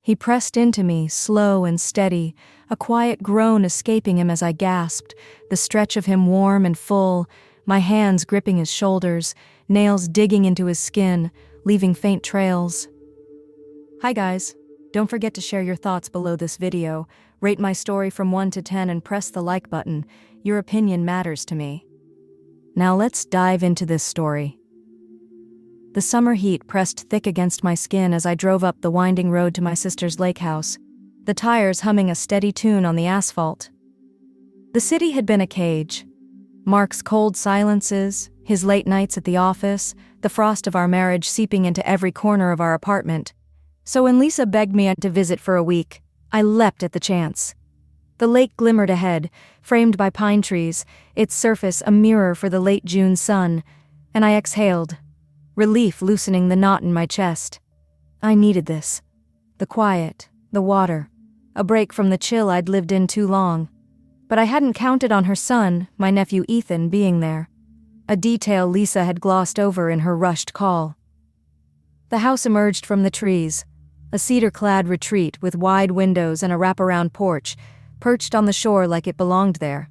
He pressed into me, slow and steady, a quiet groan escaping him as I gasped, the stretch of him warm and full, my hands gripping his shoulders, nails digging into his skin, leaving faint trails. Hi guys, don't forget to share your thoughts below this video, rate my story from 1 to 10 and press the like button. Your opinion matters to me. Now let's dive into this story. The summer heat pressed thick against my skin as I drove up the winding road to my sister's lake house, the tires humming a steady tune on the asphalt. The city had been a cage. Mark's cold silences, his late nights at the office, the frost of our marriage seeping into every corner of our apartment. So when Lisa begged me to visit for a week, I leapt at the chance. The lake glimmered ahead, framed by pine trees, its surface a mirror for the late June sun, and I exhaled, relief loosening the knot in my chest. I needed this. The quiet, the water, a break from the chill I'd lived in too long. But I hadn't counted on her son, my nephew Ethan, being there, a detail Lisa had glossed over in her rushed call. The house emerged from the trees, a cedar-clad retreat with wide windows and a wraparound porch, perched on the shore like it belonged there.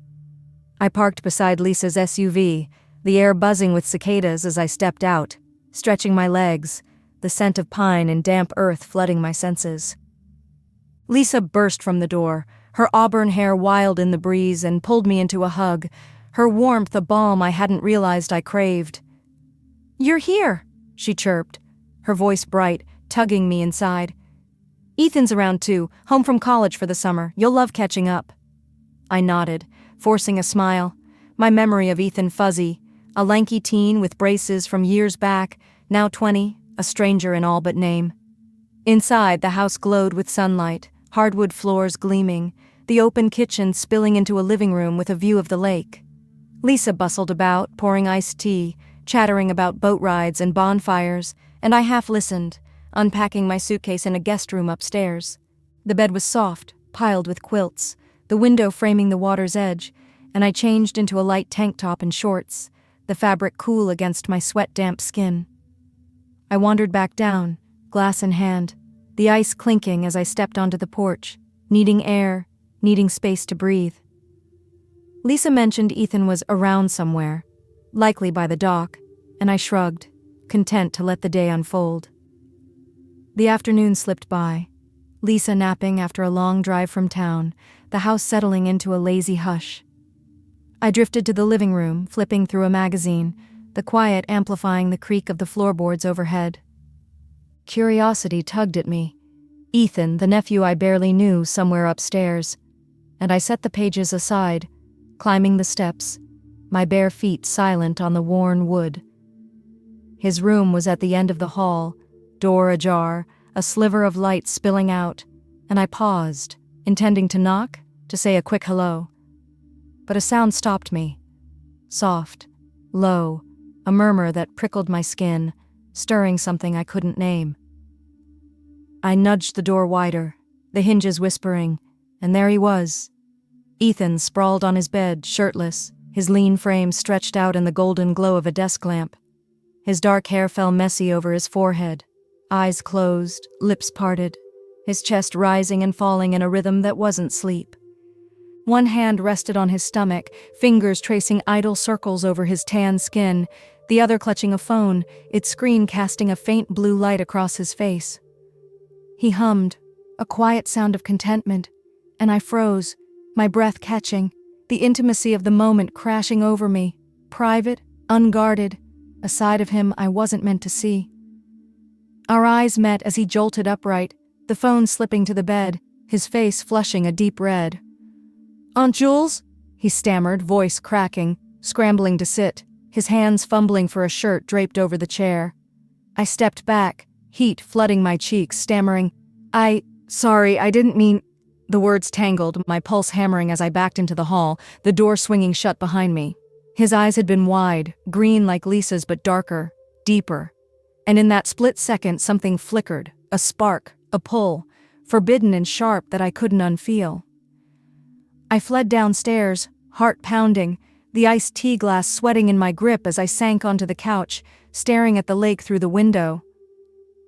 I parked beside Lisa's SUV, the air buzzing with cicadas as I stepped out, stretching my legs, the scent of pine and damp earth flooding my senses. Lisa burst from the door, her auburn hair wild in the breeze, and pulled me into a hug, her warmth a balm I hadn't realized I craved. "You're here," she chirped, her voice bright, tugging me inside. "Ethan's around too, home from college for the summer. You'll love catching up." I nodded, forcing a smile, my memory of Ethan fuzzy, a lanky teen with braces from years back, now 20, a stranger in all but name. Inside, the house glowed with sunlight, hardwood floors gleaming, the open kitchen spilling into a living room with a view of the lake. Lisa bustled about, pouring iced tea, chattering about boat rides and bonfires, and I half listened, unpacking my suitcase in a guest room upstairs. The bed was soft, piled with quilts, the window framing the water's edge, and I changed into a light tank top and shorts, the fabric cool against my sweat-damp skin. I wandered back down, glass in hand, the ice clinking as I stepped onto the porch, needing air, needing space to breathe. Lisa mentioned Ethan was around somewhere, likely by the dock, and I shrugged, content to let the day unfold. The afternoon slipped by, Lisa napping after a long drive from town, the house settling into a lazy hush. I drifted to the living room, flipping through a magazine, the quiet amplifying the creak of the floorboards overhead. Curiosity tugged at me. Ethan, the nephew I barely knew, somewhere upstairs, and I set the pages aside, climbing the steps, my bare feet silent on the worn wood. His room was at the end of the hall, door ajar, a sliver of light spilling out, and I paused, intending to knock, to say a quick hello. But a sound stopped me. Soft, low, a murmur that prickled my skin, stirring something I couldn't name. I nudged the door wider, the hinges whispering, and there he was. Ethan sprawled on his bed, shirtless, his lean frame stretched out in the golden glow of a desk lamp. His dark hair fell messy over his forehead, eyes closed, lips parted, his chest rising and falling in a rhythm that wasn't sleep. One hand rested on his stomach, fingers tracing idle circles over his tan skin, the other clutching a phone, its screen casting a faint blue light across his face. He hummed, a quiet sound of contentment, and I froze, my breath catching, the intimacy of the moment crashing over me, private, unguarded, a side of him I wasn't meant to see. Our eyes met as he jolted upright, the phone slipping to the bed, his face flushing a deep red. "Aunt Jules?" he stammered, voice cracking, scrambling to sit, his hands fumbling for a shirt draped over the chair. I stepped back, heat flooding my cheeks, stammering, Sorry, I didn't mean—" The words tangled, my pulse hammering as I backed into the hall, the door swinging shut behind me. His eyes had been wide, green like Lisa's but darker, deeper. And in that split second something flickered, a spark, a pull, forbidden and sharp that I couldn't unfeel. I fled downstairs, heart pounding, the iced tea glass sweating in my grip as I sank onto the couch, staring at the lake through the window.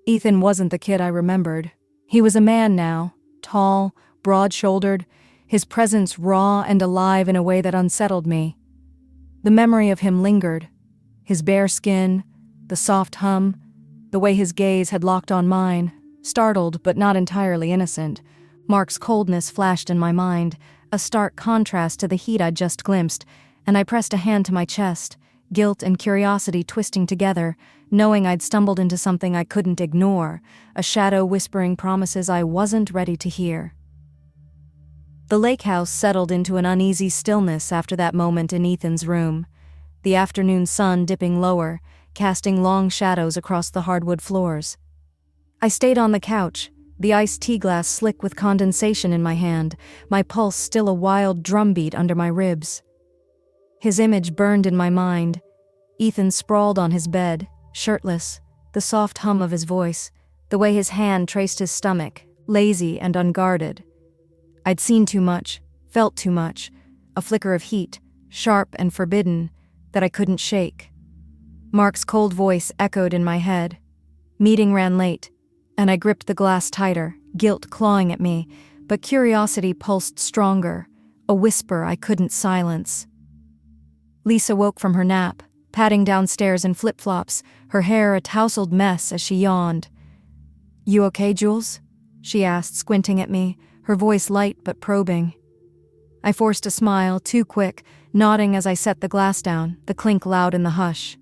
Ethan wasn't the kid I remembered. He was a man now, tall, broad-shouldered, his presence raw and alive in a way that unsettled me. The memory of him lingered. His bare skin, the soft hum, the way his gaze had locked on mine, startled but not entirely innocent. Mark's coldness flashed in my mind, a stark contrast to the heat I'd just glimpsed, and I pressed a hand to my chest, guilt and curiosity twisting together, knowing I'd stumbled into something I couldn't ignore, a shadow whispering promises I wasn't ready to hear. The lake house settled into an uneasy stillness after that moment in Ethan's room, the afternoon sun dipping lower, casting long shadows across the hardwood floors. I stayed on the couch, the iced tea glass slick with condensation in my hand, my pulse still a wild drumbeat under my ribs. His image burned in my mind. Ethan sprawled on his bed, shirtless, the soft hum of his voice, the way his hand traced his stomach, lazy and unguarded. I'd seen too much, felt too much, a flicker of heat, sharp and forbidden, that I couldn't shake. Mark's cold voice echoed in my head. Meeting ran late, and I gripped the glass tighter, guilt clawing at me, but curiosity pulsed stronger, a whisper I couldn't silence. Lisa woke from her nap, padding downstairs in flip-flops, her hair a tousled mess as she yawned. "You okay, Jules?" she asked, squinting at me, her voice light but probing. I forced a smile, too quick, nodding as I set the glass down, the clink loud in the hush.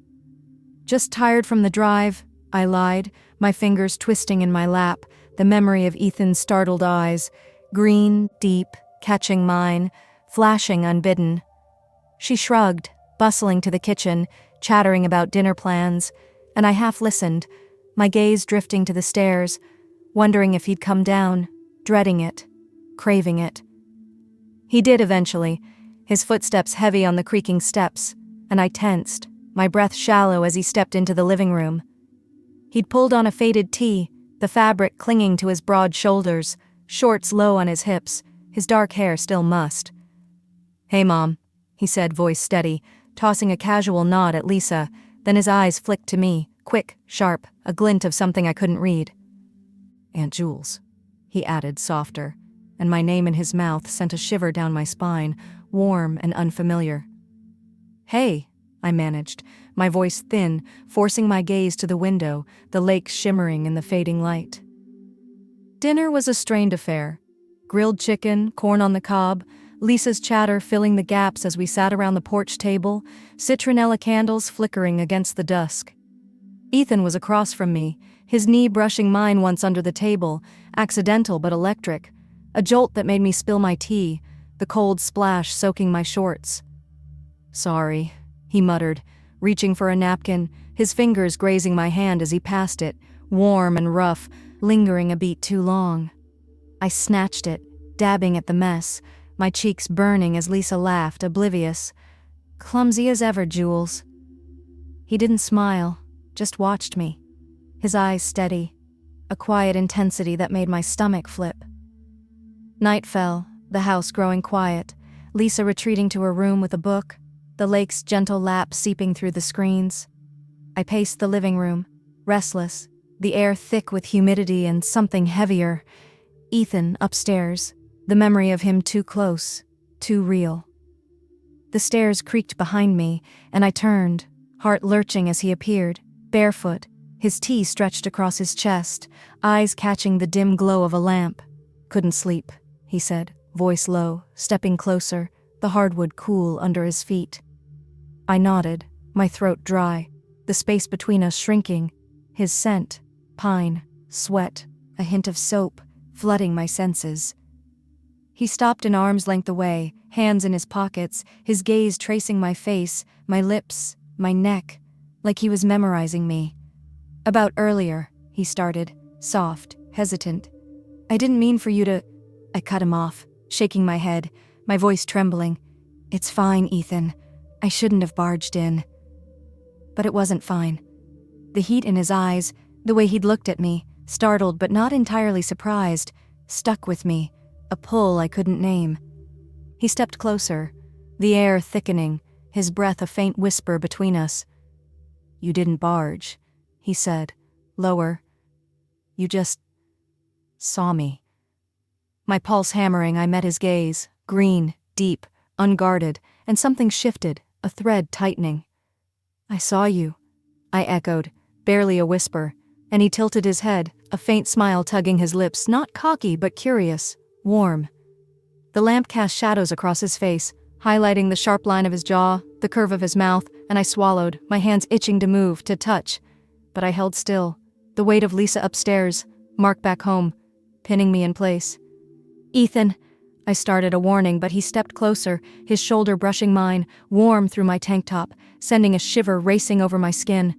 "Just tired from the drive," I lied, my fingers twisting in my lap, the memory of Ethan's startled eyes, green, deep, catching mine, flashing unbidden. She shrugged, bustling to the kitchen, chattering about dinner plans, and I half listened, my gaze drifting to the stairs, wondering if he'd come down, dreading it, craving it. He did eventually, his footsteps heavy on the creaking steps, and I tensed, my breath shallow as he stepped into the living room. He'd pulled on a faded tee, the fabric clinging to his broad shoulders, shorts low on his hips, his dark hair still mussed. "Hey, Mom," he said, voice steady, tossing a casual nod at Lisa, then his eyes flicked to me, quick, sharp, a glint of something I couldn't read. "Aunt Jules," he added, softer, and my name in his mouth sent a shiver down my spine, warm and unfamiliar. "Hey," I managed, my voice thin, forcing my gaze to the window, the lake shimmering in the fading light. Dinner was a strained affair. Grilled chicken, corn on the cob, Lisa's chatter filling the gaps as we sat around the porch table, citronella candles flickering against the dusk. Ethan was across from me, his knee brushing mine once under the table, accidental but electric, a jolt that made me spill my tea, the cold splash soaking my shorts. "Sorry," he muttered, reaching for a napkin, his fingers grazing my hand as he passed it, warm and rough, lingering a beat too long. I snatched it, dabbing at the mess, my cheeks burning as Lisa laughed, oblivious. "Clumsy as ever, Jules." He didn't smile, just watched me, his eyes steady, a quiet intensity that made my stomach flip. Night fell, the house growing quiet, Lisa retreating to her room with a book, the lake's gentle lap seeping through the screens. I paced the living room, restless, the air thick with humidity and something heavier. Ethan upstairs, the memory of him too close, too real. The stairs creaked behind me, and I turned, heart lurching as he appeared, barefoot, his tea stretched across his chest, eyes catching the dim glow of a lamp. "Couldn't sleep," he said, voice low, stepping closer, the hardwood cool under his feet. I nodded, my throat dry, the space between us shrinking, his scent, pine, sweat, a hint of soap, flooding my senses. He stopped an arm's length away, hands in his pockets, his gaze tracing my face, my lips, my neck, like he was memorizing me. "About earlier," he started, soft, hesitant. "I didn't mean for you to—" I cut him off, shaking my head, my voice trembling. "It's fine, Ethan. I shouldn't have barged in." But it wasn't fine. The heat in his eyes, the way he'd looked at me, startled but not entirely surprised, stuck with me, a pull I couldn't name. He stepped closer, the air thickening, his breath a faint whisper between us. "You didn't barge," he said, lower. "You just saw me. My pulse hammering, I met his gaze, green, deep, unguarded, and something shifted, a thread tightening. "I saw you," I echoed, barely a whisper, and he tilted his head, a faint smile tugging his lips, not cocky but curious, warm. The lamp cast shadows across his face, highlighting the sharp line of his jaw, the curve of his mouth, and I swallowed, my hands itching to move, to touch. But I held still, the weight of Lisa upstairs, Mark back home, pinning me in place. "Ethan," I started a warning, but he stepped closer, his shoulder brushing mine, warm through my tank top, sending a shiver racing over my skin.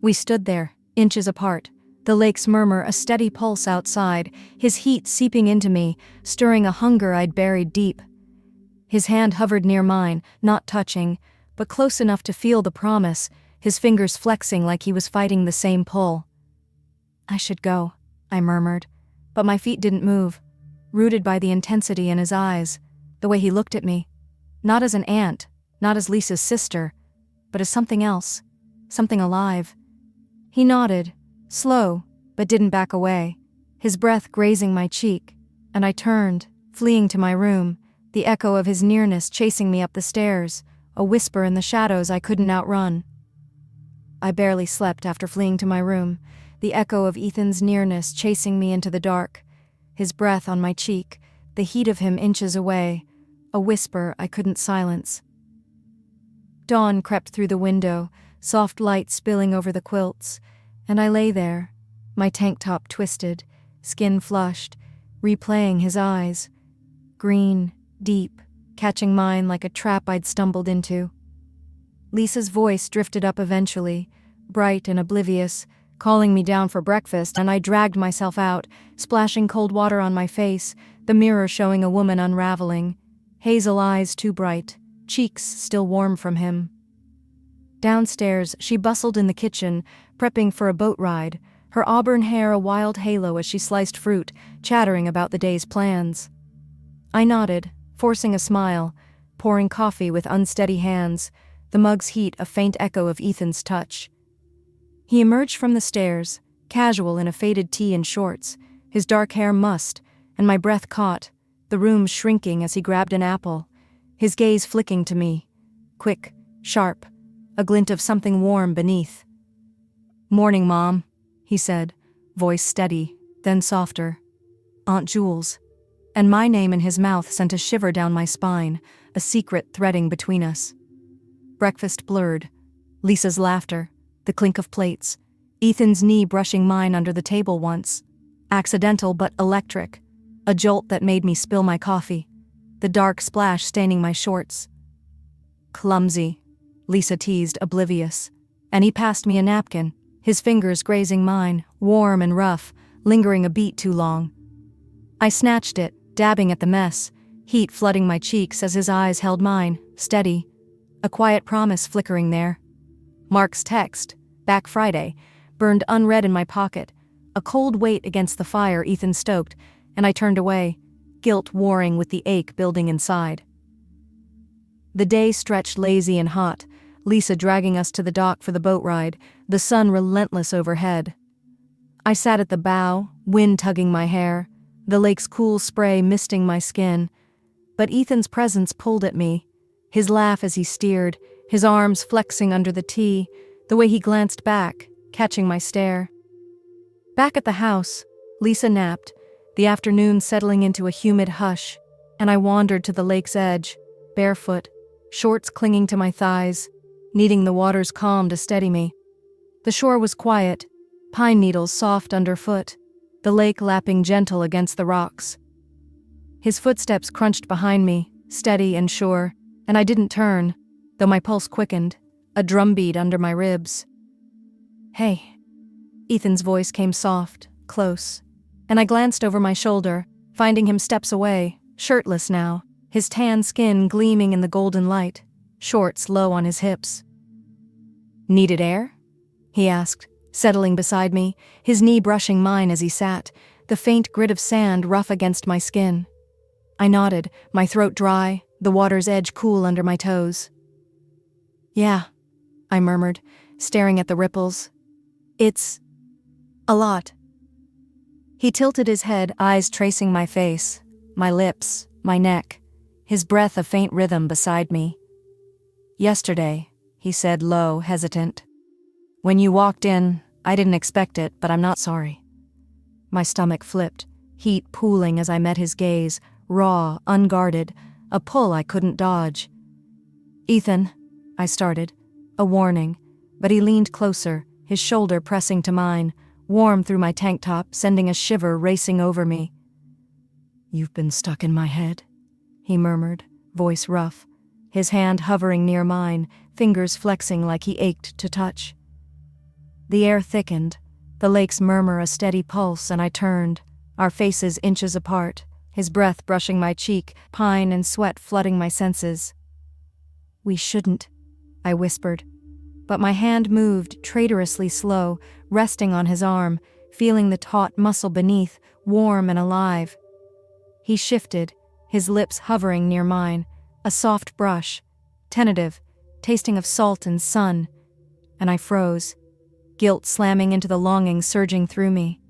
We stood there, inches apart, the lake's murmur a steady pulse outside, his heat seeping into me, stirring a hunger I'd buried deep. His hand hovered near mine, not touching, but close enough to feel the promise, his fingers flexing like he was fighting the same pull. "I should go," I murmured, but my feet didn't move, rooted by the intensity in his eyes, the way he looked at me, not as an aunt, not as Lisa's sister, but as something else, something alive. He nodded, slow, but didn't back away, his breath grazing my cheek, and I turned, fleeing to my room, the echo of his nearness chasing me up the stairs, a whisper in the shadows I couldn't outrun. I barely slept after fleeing to my room, the echo of Ethan's nearness chasing me into the dark, his breath on my cheek, the heat of him inches away, a whisper I couldn't silence. Dawn crept through the window, soft light spilling over the quilts, and I lay there, my tank top twisted, skin flushed, replaying his eyes, green, deep, catching mine like a trap I'd stumbled into. Lisa's voice drifted up eventually, bright and oblivious, calling me down for breakfast, and I dragged myself out, splashing cold water on my face, the mirror showing a woman unraveling, hazel eyes too bright, cheeks still warm from him. Downstairs, she bustled in the kitchen, prepping for a boat ride, her auburn hair a wild halo as she sliced fruit, chattering about the day's plans. I nodded, forcing a smile, pouring coffee with unsteady hands, the mug's heat a faint echo of Ethan's touch. He emerged from the stairs, casual in a faded tee and shorts, his dark hair mussed, and my breath caught, the room shrinking as he grabbed an apple, his gaze flicking to me, quick, sharp, a glint of something warm beneath. "Morning, Mom," he said, voice steady, then softer. "Aunt Jules." And my name in his mouth sent a shiver down my spine, a secret threading between us. Breakfast blurred. Lisa's laughter, the clink of plates, Ethan's knee brushing mine under the table once. Accidental but electric, a jolt that made me spill my coffee, the dark splash staining my shorts. "Clumsy," Lisa teased, oblivious, and he passed me a napkin, his fingers grazing mine, warm and rough, lingering a beat too long. I snatched it, dabbing at the mess, heat flooding my cheeks as his eyes held mine, steady, a quiet promise flickering there. Mark's text, back Friday, burned unread in my pocket, a cold weight against the fire Ethan stoked, and I turned away, guilt warring with the ache building inside. The day stretched lazy and hot, Lisa dragging us to the dock for the boat ride, the sun relentless overhead. I sat at the bow, wind tugging my hair, the lake's cool spray misting my skin, but Ethan's presence pulled at me, his laugh as he steered, his arms flexing under the tee, the way he glanced back, catching my stare. Back at the house, Lisa napped, the afternoon settling into a humid hush, and I wandered to the lake's edge, barefoot, shorts clinging to my thighs, needing the water's calm to steady me. The shore was quiet, pine needles soft underfoot, the lake lapping gentle against the rocks. His footsteps crunched behind me, steady and sure, and I didn't turn, though my pulse quickened, a drumbeat under my ribs. "Hey." Ethan's voice came soft, close, and I glanced over my shoulder, finding him steps away, shirtless now, his tan skin gleaming in the golden light, shorts low on his hips. "Needed air?" he asked, settling beside me, his knee brushing mine as he sat, the faint grit of sand rough against my skin. I nodded, my throat dry, the water's edge cool under my toes. "Yeah," I murmured, staring at the ripples. "It's a lot." He tilted his head, eyes tracing my face, my lips, my neck, his breath a faint rhythm beside me. "Yesterday," he said low, hesitant. "When you walked in, I didn't expect it, but I'm not sorry." My stomach flipped, heat pooling as I met his gaze, raw, unguarded, a pull I couldn't dodge. "Ethan," I started, a warning, but he leaned closer, his shoulder pressing to mine, warm through my tank top, sending a shiver racing over me. "You've been stuck in my head," he murmured, voice rough, his hand hovering near mine, fingers flexing like he ached to touch. The air thickened, the lake's murmur a steady pulse, and I turned, our faces inches apart, his breath brushing my cheek, pine and sweat flooding my senses. "We shouldn't," I whispered, but my hand moved, traitorously slow, resting on his arm, feeling the taut muscle beneath, warm and alive. He shifted, his lips hovering near mine, a soft brush, tentative, tasting of salt and sun, and I froze, guilt slamming into the longing surging through me.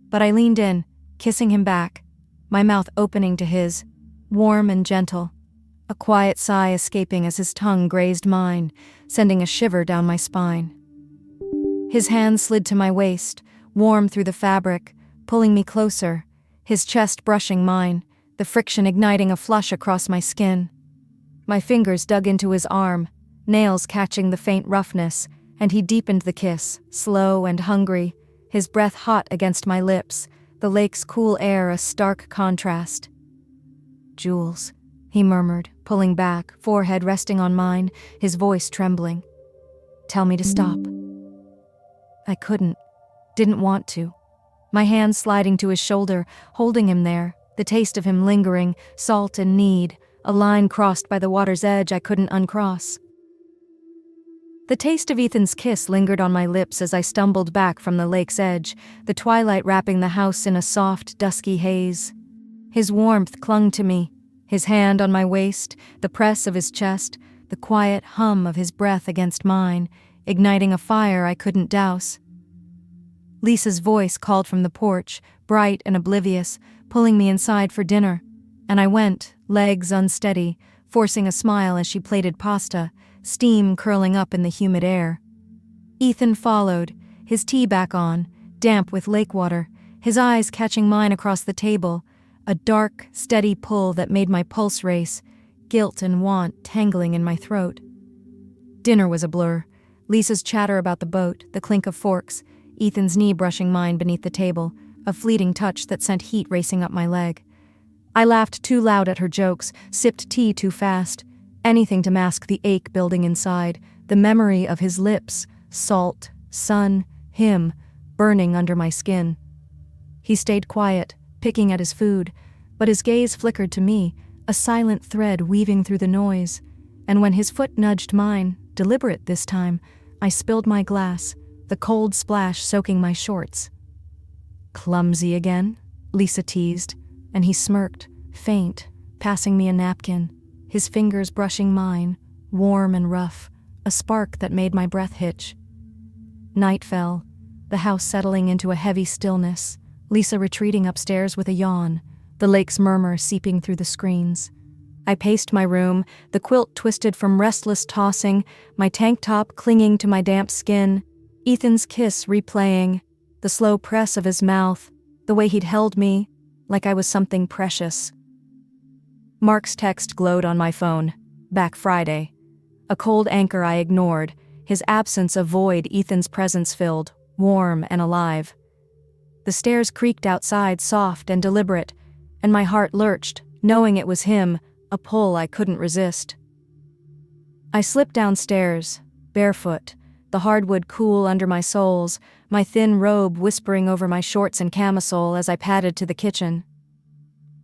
But I leaned in, kissing him back, my mouth opening to his, warm and gentle, a quiet sigh escaping as his tongue grazed mine, sending a shiver down my spine. His hand slid to my waist, warm through the fabric, pulling me closer, his chest brushing mine, the friction igniting a flush across my skin. My fingers dug into his arm, nails catching the faint roughness, and he deepened the kiss, slow and hungry, his breath hot against my lips, the lake's cool air a stark contrast. "Jules," he murmured, pulling back, forehead resting on mine, his voice trembling. "Tell me to stop." I couldn't, didn't want to. My hand sliding to his shoulder, holding him there, the taste of him lingering, salt and need, a line crossed by the water's edge I couldn't uncross. The taste of Ethan's kiss lingered on my lips as I stumbled back from the lake's edge, the twilight wrapping the house in a soft, dusky haze. His warmth clung to me, his hand on my waist, the press of his chest, the quiet hum of his breath against mine, igniting a fire I couldn't douse. Lisa's voice called from the porch, bright and oblivious, pulling me inside for dinner, and I went, legs unsteady, forcing a smile as she plated pasta, steam curling up in the humid air. Ethan followed, his tea back on, damp with lake water, his eyes catching mine across the table, a dark, steady pull that made my pulse race, guilt and want tangling in my throat. Dinner was a blur, Lisa's chatter about the boat, the clink of forks, Ethan's knee brushing mine beneath the table, a fleeting touch that sent heat racing up my leg. I laughed too loud at her jokes, sipped tea too fast, anything to mask the ache building inside, the memory of his lips, salt, sun, him, burning under my skin. He stayed quiet, picking at his food, but his gaze flickered to me, a silent thread weaving through the noise, and when his foot nudged mine, deliberate this time, I spilled my glass, the cold splash soaking my shorts. "Clumsy again?" Lisa teased, and he smirked, faint, passing me a napkin, his fingers brushing mine, warm and rough, a spark that made my breath hitch. Night fell, the house settling into a heavy stillness, Lisa retreating upstairs with a yawn, the lake's murmur seeping through the screens. I paced my room, the quilt twisted from restless tossing, my tank top clinging to my damp skin, Ethan's kiss replaying, the slow press of his mouth, the way he'd held me, like I was something precious. Mark's text glowed on my phone, back Friday. A cold anchor I ignored, his absence a void Ethan's presence filled, warm and alive. The stairs creaked outside, soft and deliberate, and my heart lurched, knowing it was him, a pull I couldn't resist. I slipped downstairs, barefoot, the hardwood cool under my soles, my thin robe whispering over my shorts and camisole as I padded to the kitchen.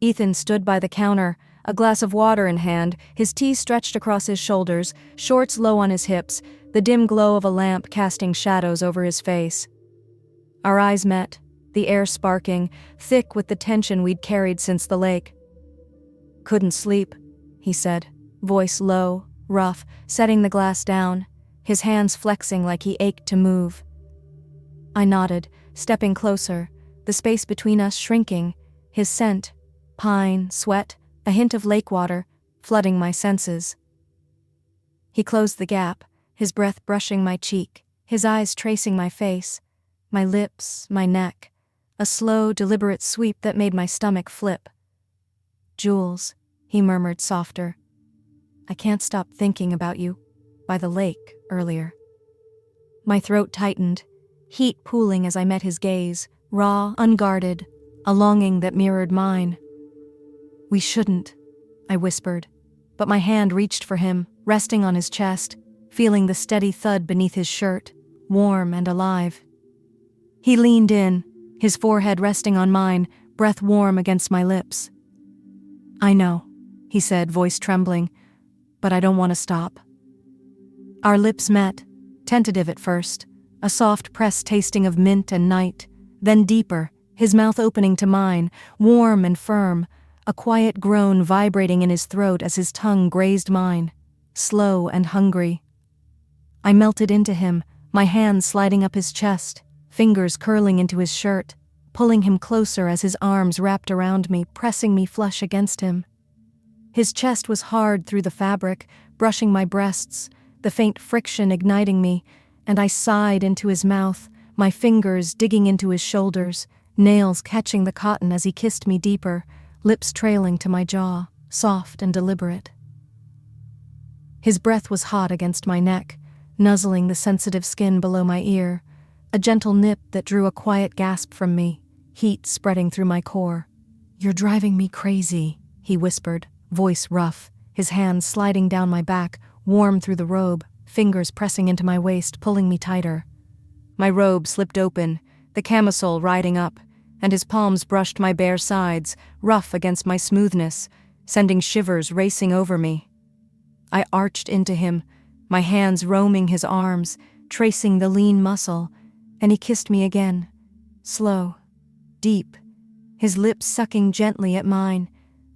Ethan stood by the counter, a glass of water in hand, his tea stretched across his shoulders, shorts low on his hips, the dim glow of a lamp casting shadows over his face. Our eyes met, the air sparking, thick with the tension we'd carried since the lake. "Couldn't sleep," he said, voice low, rough, setting the glass down, his hands flexing like he ached to move. I nodded, stepping closer, the space between us shrinking, his scent, pine, sweat, a hint of lake water, flooding my senses. He closed the gap, his breath brushing my cheek, his eyes tracing my face, my lips, my neck, a slow, deliberate sweep that made my stomach flip. "Jules," he murmured softer, "I can't stop thinking about you, by the lake, earlier." My throat tightened, heat pooling as I met his gaze, raw, unguarded, a longing that mirrored mine. "We shouldn't," I whispered, but my hand reached for him, resting on his chest, feeling the steady thud beneath his shirt, warm and alive. He leaned in, his forehead resting on mine, breath warm against my lips. "I know," he said, voice trembling, "but I don't want to stop." Our lips met, tentative at first, a soft press tasting of mint and night, then deeper, his mouth opening to mine, warm and firm, a quiet groan vibrating in his throat as his tongue grazed mine, slow and hungry. I melted into him, my hands sliding up his chest, fingers curling into his shirt, pulling him closer as his arms wrapped around me, pressing me flush against him. His chest was hard through the fabric, brushing my breasts, the faint friction igniting me, and I sighed into his mouth, my fingers digging into his shoulders, nails catching the cotton as he kissed me deeper, lips trailing to my jaw, soft and deliberate. His breath was hot against my neck, nuzzling the sensitive skin below my ear, a gentle nip that drew a quiet gasp from me, heat spreading through my core. "You're driving me crazy," he whispered, voice rough, his hands sliding down my back, warm through the robe, fingers pressing into my waist, pulling me tighter. My robe slipped open, the camisole riding up, and his palms brushed my bare sides, rough against my smoothness, sending shivers racing over me. I arched into him, my hands roaming his arms, tracing the lean muscle, and he kissed me again, slow, deep, his lips sucking gently at mine,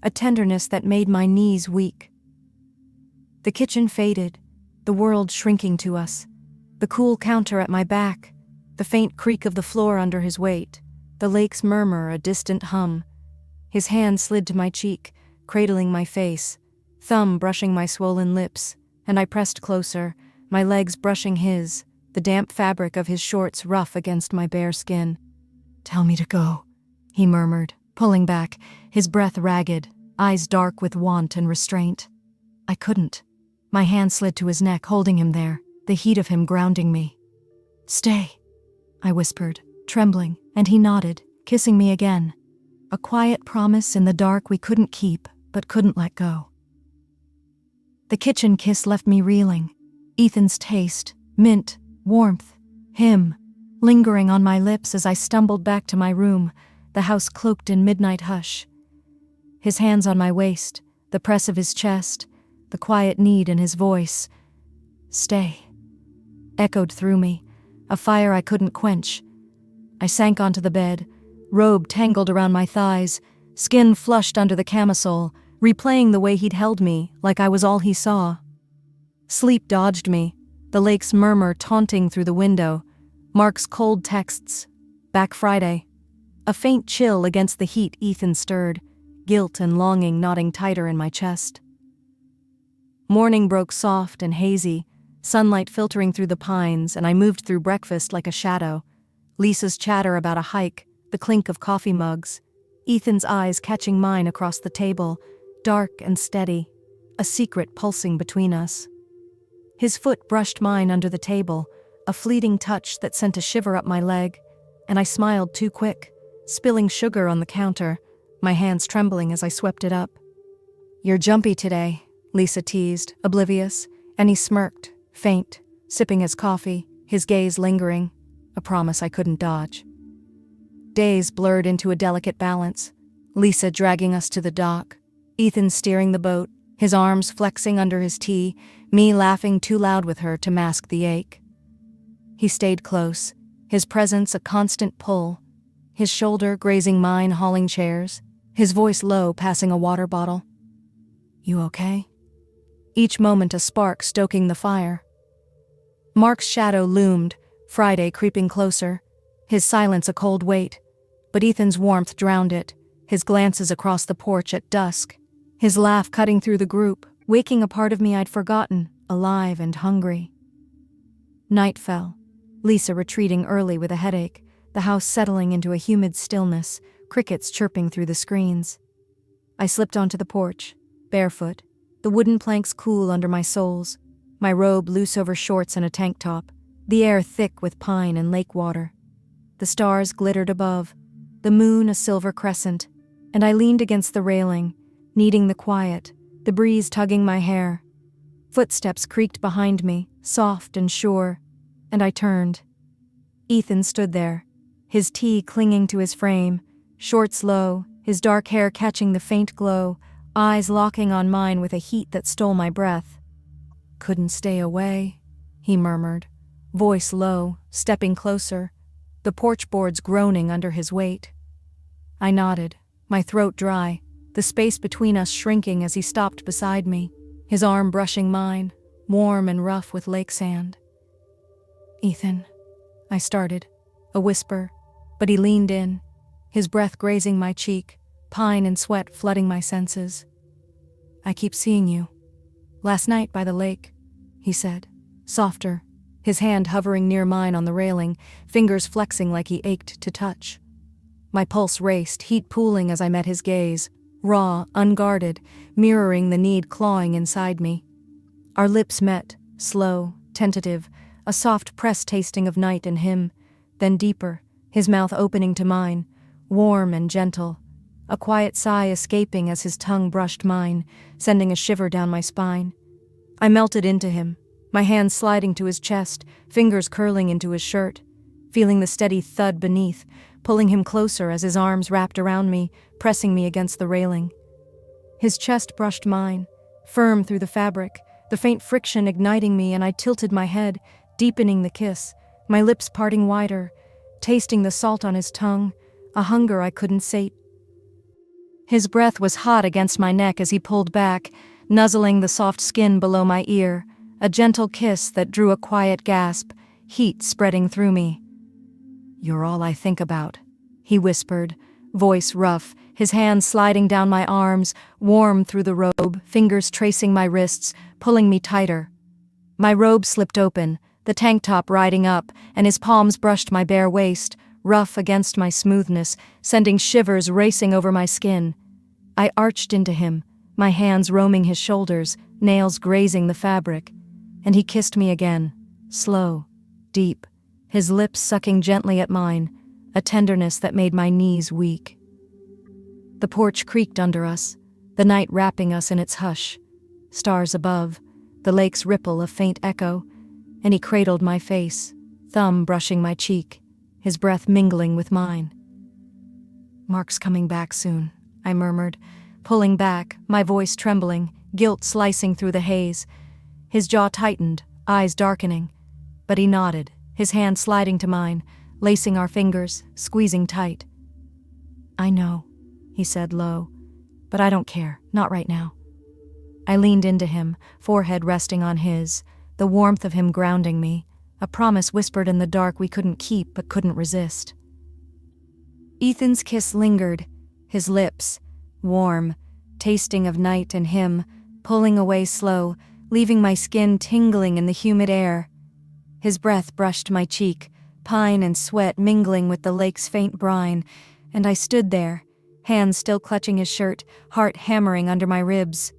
a tenderness that made my knees weak. The kitchen faded, the world shrinking to us, the cool counter at my back, the faint creak of the floor under his weight, the lake's murmur a distant hum. His hand slid to my cheek, cradling my face, thumb brushing my swollen lips, and I pressed closer, my legs brushing his, the damp fabric of his shorts rough against my bare skin. "Tell me to go," he murmured, pulling back, his breath ragged, eyes dark with want and restraint. I couldn't. My hand slid to his neck, holding him there, the heat of him grounding me. "Stay," I whispered, trembling, and he nodded, kissing me again. A quiet promise in the dark we couldn't keep, but couldn't let go. The kitchen kiss left me reeling. Ethan's taste, mint, warmth, him, lingering on my lips as I stumbled back to my room, the house cloaked in midnight hush. His hands on my waist, the press of his chest, the quiet need in his voice. "Stay," echoed through me, a fire I couldn't quench. I sank onto the bed, robe tangled around my thighs, skin flushed under the camisole, replaying the way he'd held me, like I was all he saw. Sleep dodged me, the lake's murmur taunting through the window, Mark's cold texts, "Back Friday." A faint chill against the heat Ethan stirred, guilt and longing knotting tighter in my chest. Morning broke soft and hazy, sunlight filtering through the pines, and I moved through breakfast like a shadow. Lisa's chatter about a hike, the clink of coffee mugs, Ethan's eyes catching mine across the table, dark and steady, a secret pulsing between us. His foot brushed mine under the table, a fleeting touch that sent a shiver up my leg, and I smiled too quick, spilling sugar on the counter, my hands trembling as I swept it up. "You're jumpy today," Lisa teased, oblivious, and he smirked, faint, sipping his coffee, his gaze lingering, a promise I couldn't dodge. Days blurred into a delicate balance, Lisa dragging us to the dock, Ethan steering the boat, his arms flexing under his tea, me laughing too loud with her to mask the ache. He stayed close, his presence a constant pull, his shoulder grazing mine hauling chairs, his voice low passing a water bottle. "You okay?" Each moment a spark stoking the fire. Mark's shadow loomed, Friday creeping closer, his silence a cold weight. but Ethan's warmth drowned it, his glances across the porch at dusk, his laugh cutting through the group, waking a part of me I'd forgotten, alive and hungry. Night fell, Lisa retreating early with a headache, the house settling into a humid stillness, crickets chirping through the screens. I slipped onto the porch, barefoot, the wooden planks cool under my soles, my robe loose over shorts and a tank top, the air thick with pine and lake water. The stars glittered above, the moon a silver crescent, and I leaned against the railing, needing the quiet, the breeze tugging my hair. Footsteps creaked behind me, soft and sure, and I turned. Ethan stood there, his tee clinging to his frame, shorts low, his dark hair catching the faint glow, eyes locking on mine with a heat that stole my breath. "Couldn't stay away," he murmured, voice low, stepping closer, the porch boards groaning under his weight. I nodded, my throat dry, the space between us shrinking as he stopped beside me, his arm brushing mine, warm and rough with lake sand. "Ethan," I started, a whisper, but he leaned in, his breath grazing my cheek, pine and sweat flooding my senses. "I keep seeing you. Last night by the lake," he said, softer, his hand hovering near mine on the railing, fingers flexing like he ached to touch. My pulse raced, heat pooling as I met his gaze, raw, unguarded, mirroring the need clawing inside me. Our lips met, slow, tentative, a soft press tasting of night and him, then deeper, his mouth opening to mine, warm and gentle, a quiet sigh escaping as his tongue brushed mine, sending a shiver down my spine. I melted into him, my hands sliding to his chest, fingers curling into his shirt, feeling the steady thud beneath, pulling him closer as his arms wrapped around me, pressing me against the railing. His chest brushed mine, firm through the fabric, the faint friction igniting me, and I tilted my head, deepening the kiss, my lips parting wider, tasting the salt on his tongue, a hunger I couldn't sate. His breath was hot against my neck as he pulled back, nuzzling the soft skin below my ear, a gentle kiss that drew a quiet gasp, heat spreading through me. "You're all I think about," he whispered, voice rough, his hands sliding down my arms, warm through the robe, fingers tracing my wrists, pulling me tighter. My robe slipped open, the tank top riding up, and his palms brushed my bare waist, rough against my smoothness, sending shivers racing over my skin. I arched into him, my hands roaming his shoulders, nails grazing the fabric, and he kissed me again, slow, deep, his lips sucking gently at mine, a tenderness that made my knees weak. The porch creaked under us, the night wrapping us in its hush, stars above, the lake's ripple a faint echo, and he cradled my face, thumb brushing my cheek, his breath mingling with mine. "Mark's coming back soon," I murmured, pulling back, my voice trembling, guilt slicing through the haze. His jaw tightened, eyes darkening, but he nodded, his hand sliding to mine, lacing our fingers, squeezing tight. "I know," he said low, "but I don't care, not right now." I leaned into him, forehead resting on his, the warmth of him grounding me, a promise whispered in the dark we couldn't keep but couldn't resist. Ethan's kiss lingered, his lips, warm, tasting of night and him, pulling away slow, leaving my skin tingling in the humid air. His breath brushed my cheek, pine and sweat mingling with the lake's faint brine, and I stood there, hands still clutching his shirt, heart hammering under my ribs.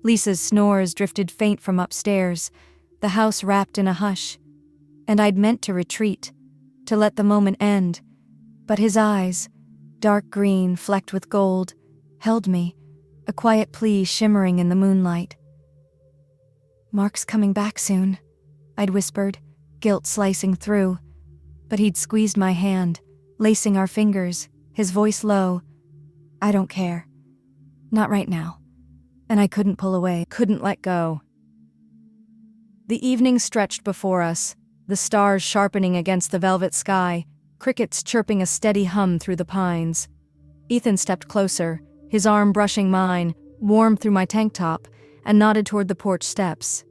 Lisa's snores drifted faint from upstairs, the house wrapped in a hush, and I'd meant to retreat, to let the moment end, but his eyes, dark green flecked with gold, held me, a quiet plea shimmering in the moonlight. "Mark's coming back soon," I'd whispered, guilt slicing through, but he'd squeezed my hand, lacing our fingers, his voice low. "I don't care. Not right now." And I couldn't pull away, couldn't let go. The evening stretched before us, the stars sharpening against the velvet sky, crickets chirping a steady hum through the pines. Ethan stepped closer, his arm brushing mine, warm through my tank top, and nodded toward the porch steps.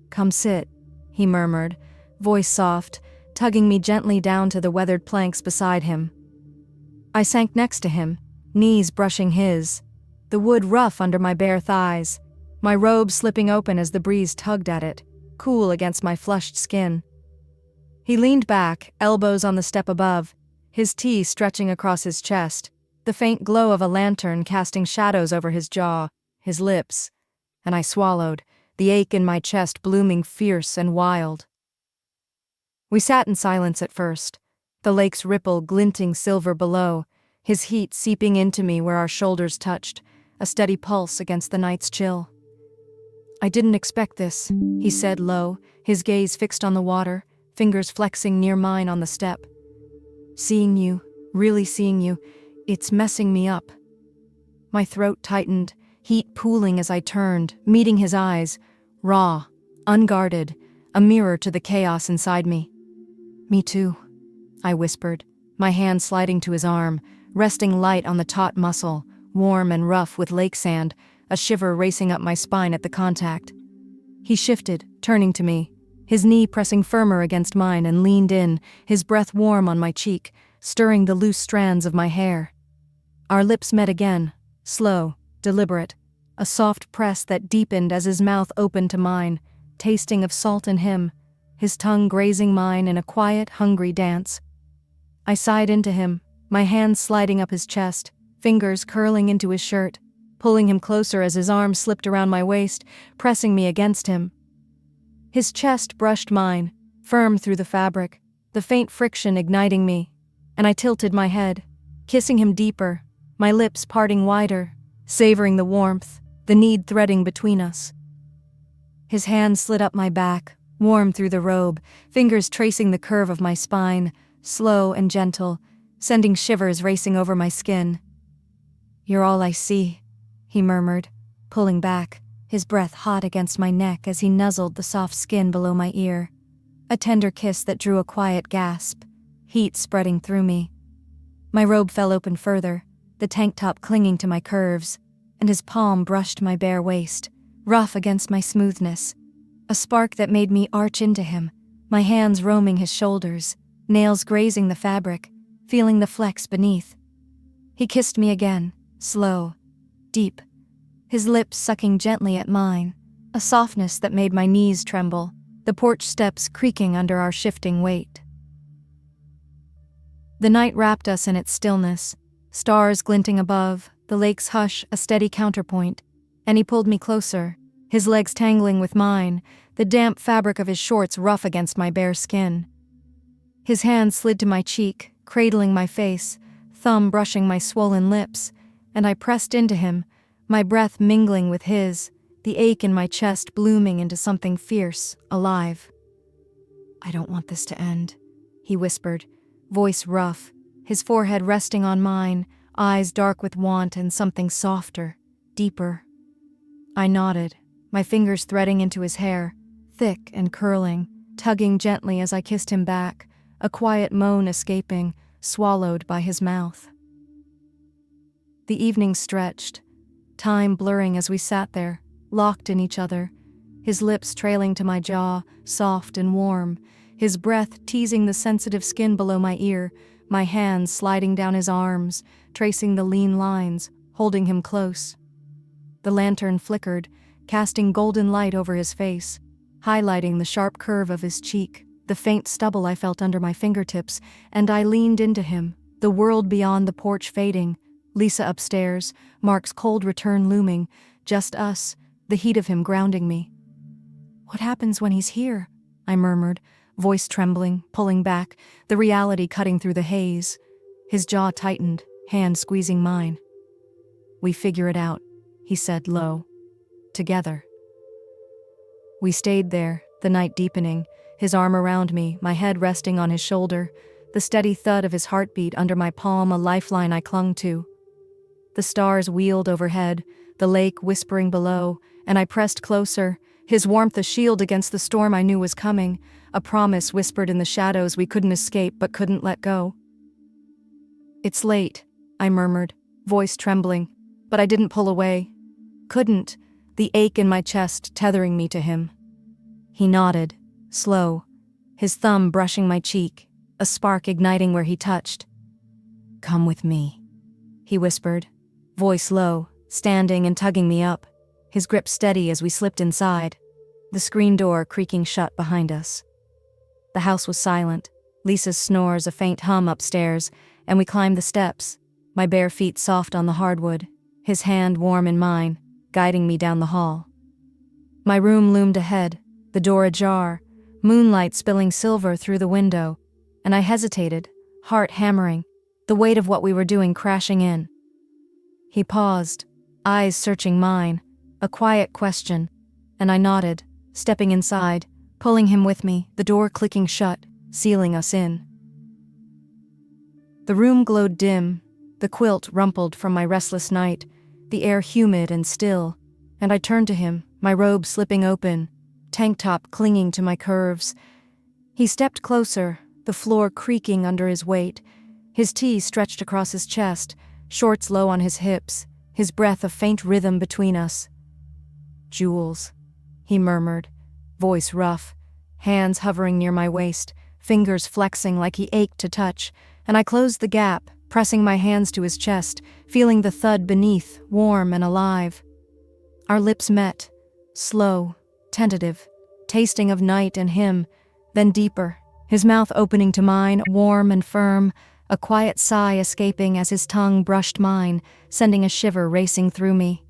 "Come sit," he murmured, voice soft, tugging me gently down to the weathered planks beside him. I sank next to him, knees brushing his, the wood rough under my bare thighs, my robe slipping open as the breeze tugged at it, cool against my flushed skin. He leaned back, elbows on the step above, his tea stretching across his chest, the faint glow of a lantern casting shadows over his jaw, his lips, and I swallowed, the ache in my chest blooming fierce and wild. We sat in silence at first, the lake's ripple glinting silver below, his heat seeping into me where our shoulders touched, a steady pulse against the night's chill. "I didn't expect this," he said low, his gaze fixed on the water, fingers flexing near mine on the step. "Seeing you, really seeing you, it's messing me up." My throat tightened, heat pooling as I turned, meeting his eyes, raw, unguarded, a mirror to the chaos inside me. "Me too," I whispered, my hand sliding to his arm, resting light on the taut muscle, warm and rough with lake sand, a shiver racing up my spine at the contact. He shifted, turning to me, his knee pressing firmer against mine, and leaned in, his breath warm on my cheek, stirring the loose strands of my hair. Our lips met again, slow, deliberate, a soft press that deepened as his mouth opened to mine, tasting of salt in him, his tongue grazing mine in a quiet, hungry dance. I sighed into him, my hands sliding up his chest, fingers curling into his shirt, pulling him closer as his arms slipped around my waist, pressing me against him. His chest brushed mine, firm through the fabric, the faint friction igniting me, and I tilted my head, kissing him deeper, my lips parting wider, savoring the warmth, the need threading between us. His hand slid up my back, warm through the robe, fingers tracing the curve of my spine, slow and gentle, sending shivers racing over my skin. "You're all I see," he murmured, pulling back, his breath hot against my neck as he nuzzled the soft skin below my ear. A tender kiss that drew a quiet gasp, heat spreading through me. My robe fell open further, the tank top clinging to my curves, and his palm brushed my bare waist, rough against my smoothness. A spark that made me arch into him, my hands roaming his shoulders, nails grazing the fabric, feeling the flex beneath. He kissed me again, slow, deep, his lips sucking gently at mine, a softness that made my knees tremble, the porch steps creaking under our shifting weight. The night wrapped us in its stillness, stars glinting above, the lake's hush a steady counterpoint, and he pulled me closer, his legs tangling with mine, the damp fabric of his shorts rough against my bare skin. His hand slid to my cheek, cradling my face, thumb brushing my swollen lips, and I pressed into him, my breath mingling with his, the ache in my chest blooming into something fierce, alive. "I don't want this to end," he whispered, voice rough, his forehead resting on mine, eyes dark with want and something softer, deeper. I nodded, my fingers threading into his hair, thick and curling, tugging gently as I kissed him back, a quiet moan escaping, swallowed by his mouth. The evening stretched, time blurring as we sat there, locked in each other, his lips trailing to my jaw, soft and warm, his breath teasing the sensitive skin below my ear, my hands sliding down his arms, tracing the lean lines, holding him close. The lantern flickered, casting golden light over his face, highlighting the sharp curve of his cheek, the faint stubble I felt under my fingertips, and I leaned into him, the world beyond the porch fading, Lisa upstairs, Mark's cold return looming, just us, the heat of him grounding me. "What happens when he's here?" I murmured, voice trembling, pulling back, the reality cutting through the haze. His jaw tightened, hand squeezing mine. "We figure it out," he said low. "Together." We stayed there, the night deepening, his arm around me, my head resting on his shoulder, the steady thud of his heartbeat under my palm a lifeline I clung to. The stars wheeled overhead, the lake whispering below, and I pressed closer, his warmth a shield against the storm I knew was coming, a promise whispered in the shadows we couldn't escape but couldn't let go. "It's late," I murmured, voice trembling, but I didn't pull away. Couldn't, the ache in my chest tethering me to him. He nodded, slow, his thumb brushing my cheek, a spark igniting where he touched. "Come with me," he whispered, voice low, standing and tugging me up, his grip steady as we slipped inside, the screen door creaking shut behind us. The house was silent, Lisa's snores a faint hum upstairs, and we climbed the steps, my bare feet soft on the hardwood, his hand warm in mine, guiding me down the hall. My room loomed ahead, the door ajar, moonlight spilling silver through the window, and I hesitated, heart hammering, the weight of what we were doing crashing in. He paused, eyes searching mine, a quiet question, and I nodded, stepping inside, pulling him with me, the door clicking shut, sealing us in. The room glowed dim, the quilt rumpled from my restless night, the air humid and still, and I turned to him, my robe slipping open, tank top clinging to my curves. He stepped closer, the floor creaking under his weight, his tee stretched across his chest, shorts low on his hips, his breath a faint rhythm between us. "Jewels," he murmured, voice rough, hands hovering near my waist, fingers flexing like he ached to touch, and I closed the gap, pressing my hands to his chest, feeling the thud beneath, warm and alive. Our lips met, slow, tentative, tasting of night and him, then deeper, his mouth opening to mine, warm and firm, a quiet sigh escaping as his tongue brushed mine, sending a shiver racing through me.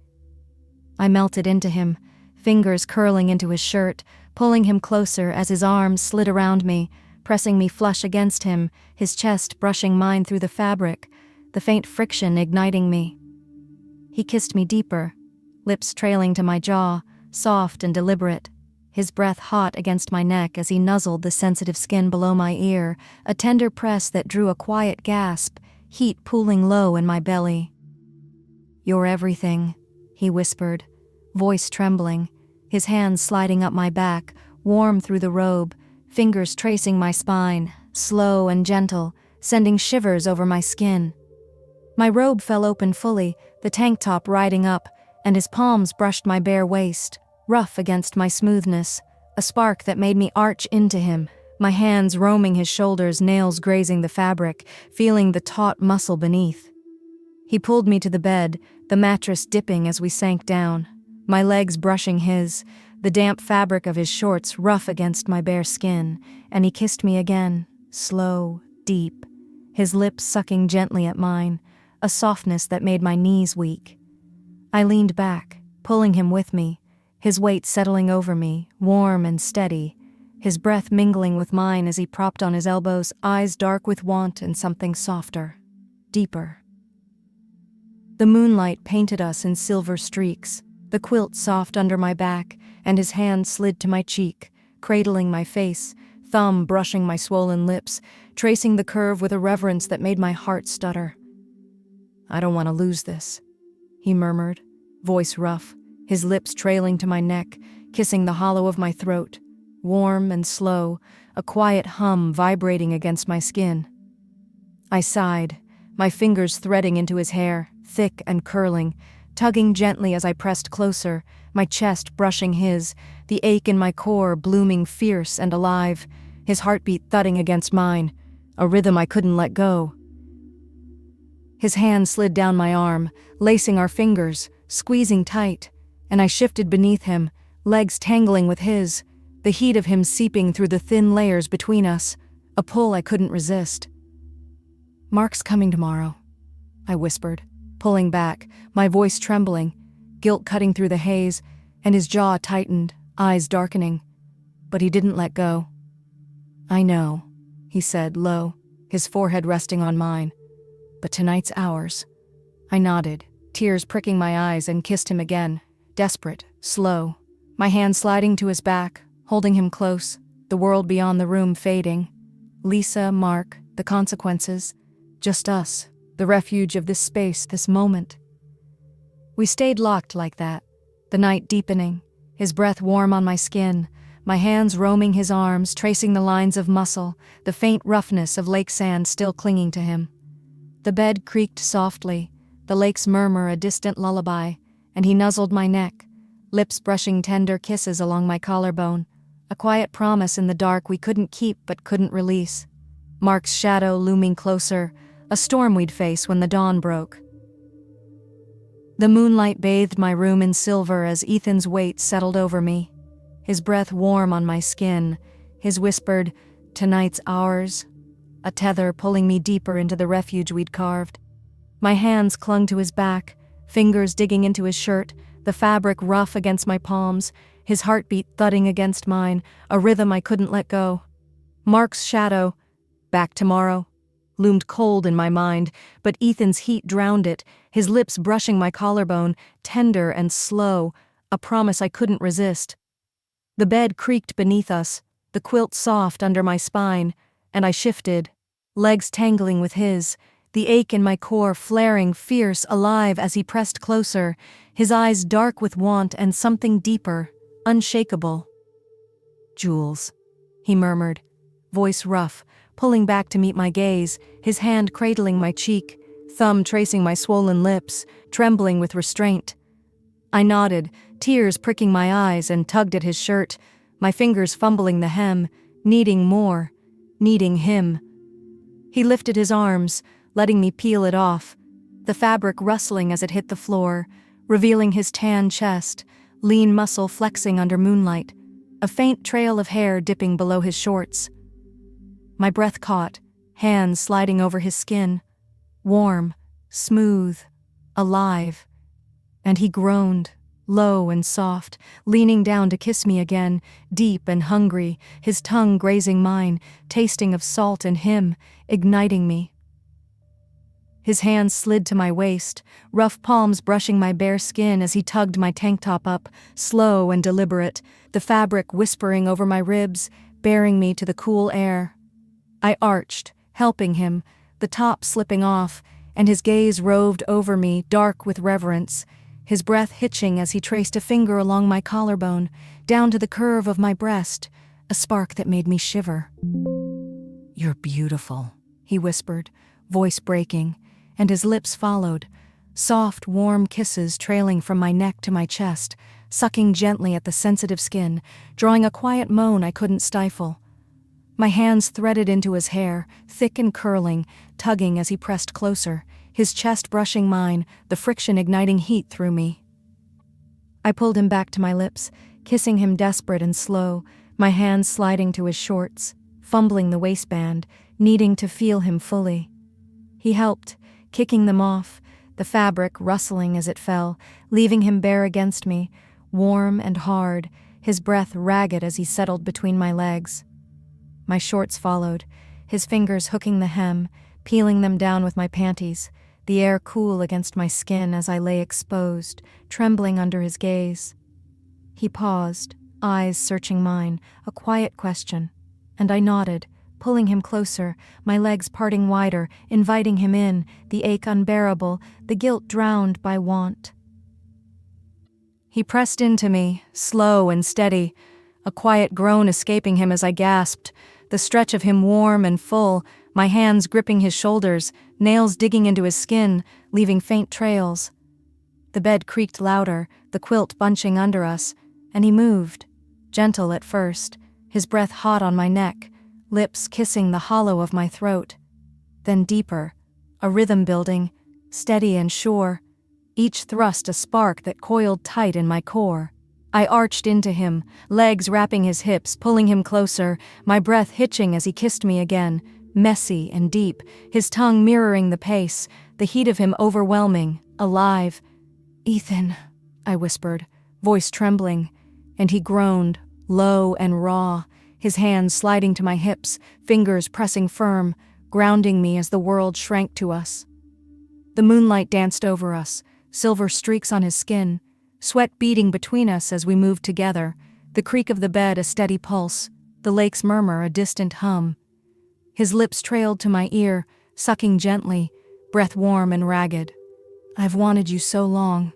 I melted into him, fingers curling into his shirt, pulling him closer as his arms slid around me, pressing me flush against him, his chest brushing mine through the fabric, the faint friction igniting me. He kissed me deeper, lips trailing to my jaw, soft and deliberate, his breath hot against my neck as he nuzzled the sensitive skin below my ear, a tender press that drew a quiet gasp, heat pooling low in my belly. "You're everything," he whispered, voice trembling, his hands sliding up my back, warm through the robe, fingers tracing my spine, slow and gentle, sending shivers over my skin. My robe fell open fully, the tank top riding up, and his palms brushed my bare waist, rough against my smoothness, a spark that made me arch into him, my hands roaming his shoulders, nails grazing the fabric, feeling the taut muscle beneath. He pulled me to the bed, the mattress dipping as we sank down, my legs brushing his, the damp fabric of his shorts rough against my bare skin, and he kissed me again, slow, deep, his lips sucking gently at mine, a softness that made my knees weak. I leaned back, pulling him with me, his weight settling over me, warm and steady, his breath mingling with mine as he propped on his elbows, eyes dark with want and something softer, deeper. The moonlight painted us in silver streaks, the quilt soft under my back, and his hand slid to my cheek, cradling my face, thumb brushing my swollen lips, tracing the curve with a reverence that made my heart stutter. "I don't want to lose this," he murmured, voice rough, his lips trailing to my neck, kissing the hollow of my throat, warm and slow, a quiet hum vibrating against my skin. I sighed, my fingers threading into his hair, thick and curling, tugging gently as I pressed closer, my chest brushing his, the ache in my core blooming fierce and alive, his heartbeat thudding against mine, a rhythm I couldn't let go. His hand slid down my arm, lacing our fingers, squeezing tight, and I shifted beneath him, legs tangling with his, the heat of him seeping through the thin layers between us, a pull I couldn't resist. "Mark's coming tomorrow," I whispered, pulling back, my voice trembling, guilt cutting through the haze, and his jaw tightened, eyes darkening. But he didn't let go. "I know," he said, low, his forehead resting on mine. "But tonight's ours." I nodded, tears pricking my eyes, and kissed him again, desperate, slow, my hand sliding to his back, holding him close, the world beyond the room fading. Lisa, Mark, the consequences, just us, the refuge of this space, this moment. We stayed locked like that, the night deepening, his breath warm on my skin, my hands roaming his arms, tracing the lines of muscle, the faint roughness of lake sand still clinging to him. The bed creaked softly, the lake's murmur a distant lullaby, and he nuzzled my neck, lips brushing tender kisses along my collarbone, a quiet promise in the dark we couldn't keep but couldn't release. Mark's shadow looming closer, a storm we'd face when the dawn broke. The moonlight bathed my room in silver as Ethan's weight settled over me, his breath warm on my skin, his whispered, "Tonight's ours," a tether pulling me deeper into the refuge we'd carved. My hands clung to his back, fingers digging into his shirt, the fabric rough against my palms, his heartbeat thudding against mine, a rhythm I couldn't let go. Mark's shadow, "Back tomorrow," loomed cold in my mind, but Ethan's heat drowned it, his lips brushing my collarbone, tender and slow, a promise I couldn't resist. The bed creaked beneath us, the quilt soft under my spine, and I shifted, legs tangling with his, the ache in my core flaring fierce, alive as he pressed closer, his eyes dark with want and something deeper, unshakable. "Jules," he murmured, voice rough, pulling back to meet my gaze, his hand cradling my cheek, thumb tracing my swollen lips, trembling with restraint. I nodded, tears pricking my eyes, and tugged at his shirt, my fingers fumbling the hem, needing more, needing him. He lifted his arms, letting me peel it off, the fabric rustling as it hit the floor, revealing his tan chest, lean muscle flexing under moonlight, a faint trail of hair dipping below his shorts. My breath caught, hands sliding over his skin, warm, smooth, alive, and he groaned, low and soft, leaning down to kiss me again, deep and hungry, his tongue grazing mine, tasting of salt and him, igniting me. His hands slid to my waist, rough palms brushing my bare skin as he tugged my tank top up, slow and deliberate, the fabric whispering over my ribs, bearing me to the cool air. I arched, helping him, the top slipping off, and his gaze roved over me, dark with reverence, his breath hitching as he traced a finger along my collarbone, down to the curve of my breast, a spark that made me shiver. "You're beautiful," he whispered, voice breaking, and his lips followed, soft, warm kisses trailing from my neck to my chest, sucking gently at the sensitive skin, drawing a quiet moan I couldn't stifle. My hands threaded into his hair, thick and curling, tugging as he pressed closer, his chest brushing mine, the friction igniting heat through me. I pulled him back to my lips, kissing him desperate and slow, my hands sliding to his shorts, fumbling the waistband, needing to feel him fully. He helped, kicking them off, the fabric rustling as it fell, leaving him bare against me, warm and hard, his breath ragged as he settled between my legs. My shorts followed, his fingers hooking the hem, peeling them down with my panties, the air cool against my skin as I lay exposed, trembling under his gaze. He paused, eyes searching mine, a quiet question, and I nodded, pulling him closer, my legs parting wider, inviting him in, the ache unbearable, the guilt drowned by want. He pressed into me, slow and steady, a quiet groan escaping him as I gasped, the stretch of him warm and full, my hands gripping his shoulders, nails digging into his skin, leaving faint trails. The bed creaked louder, the quilt bunching under us, and he moved, gentle at first, his breath hot on my neck, lips kissing the hollow of my throat. Then deeper, a rhythm building, steady and sure, each thrust a spark that coiled tight in my core. I arched into him, legs wrapping his hips, pulling him closer, my breath hitching as he kissed me again, messy and deep, his tongue mirroring the pace, the heat of him overwhelming, alive. "Ethan," I whispered, voice trembling, and he groaned, low and raw, his hands sliding to my hips, fingers pressing firm, grounding me as the world shrank to us. The moonlight danced over us, silver streaks on his skin, sweat beating between us as we moved together, the creak of the bed a steady pulse, the lake's murmur a distant hum. His lips trailed to my ear, sucking gently, breath warm and ragged. "I've wanted you so long,"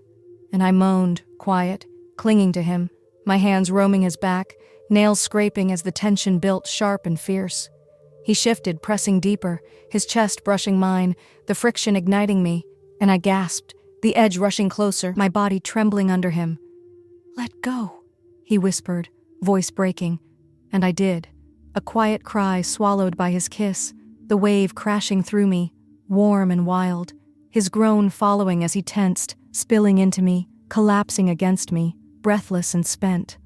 and I moaned, quiet, clinging to him, my hands roaming his back, nails scraping as the tension built sharp and fierce. He shifted, pressing deeper, his chest brushing mine, the friction igniting me, and I gasped, the edge rushing closer, my body trembling under him. "Let go," he whispered, voice breaking, and I did. A quiet cry swallowed by his kiss, the wave crashing through me, warm and wild, his groan following as he tensed, spilling into me, collapsing against me, breathless and spent.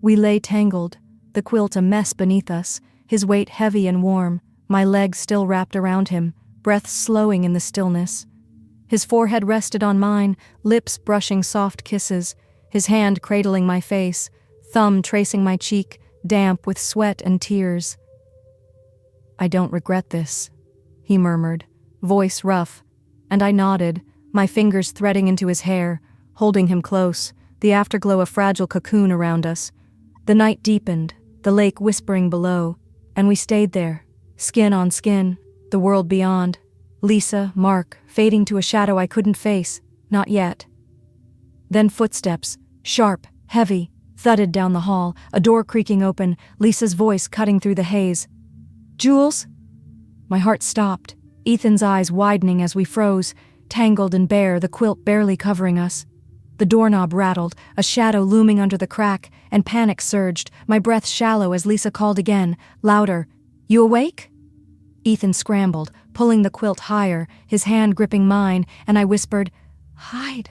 We lay tangled, the quilt a mess beneath us, his weight heavy and warm, my legs still wrapped around him, breath slowing in the stillness. His forehead rested on mine, lips brushing soft kisses, his hand cradling my face, thumb tracing my cheek, damp with sweat and tears. "I don't regret this," he murmured, voice rough, and I nodded, my fingers threading into his hair, holding him close, the afterglow a fragile cocoon around us. The night deepened, the lake whispering below, and we stayed there, skin on skin, the world beyond. Lisa, Mark, fading to a shadow I couldn't face, not yet. Then footsteps, sharp, heavy, thudded down the hall, a door creaking open, Lisa's voice cutting through the haze. "Jules?" My heart stopped, Ethan's eyes widening as we froze, tangled and bare, the quilt barely covering us. The doorknob rattled, a shadow looming under the crack, and panic surged, my breath shallow as Lisa called again, louder. "You awake?" Ethan scrambled, pulling the quilt higher, his hand gripping mine, and I whispered, "Hide,"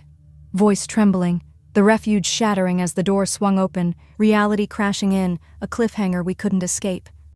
voice trembling, the refuge shattering as the door swung open, reality crashing in, a cliffhanger we couldn't escape.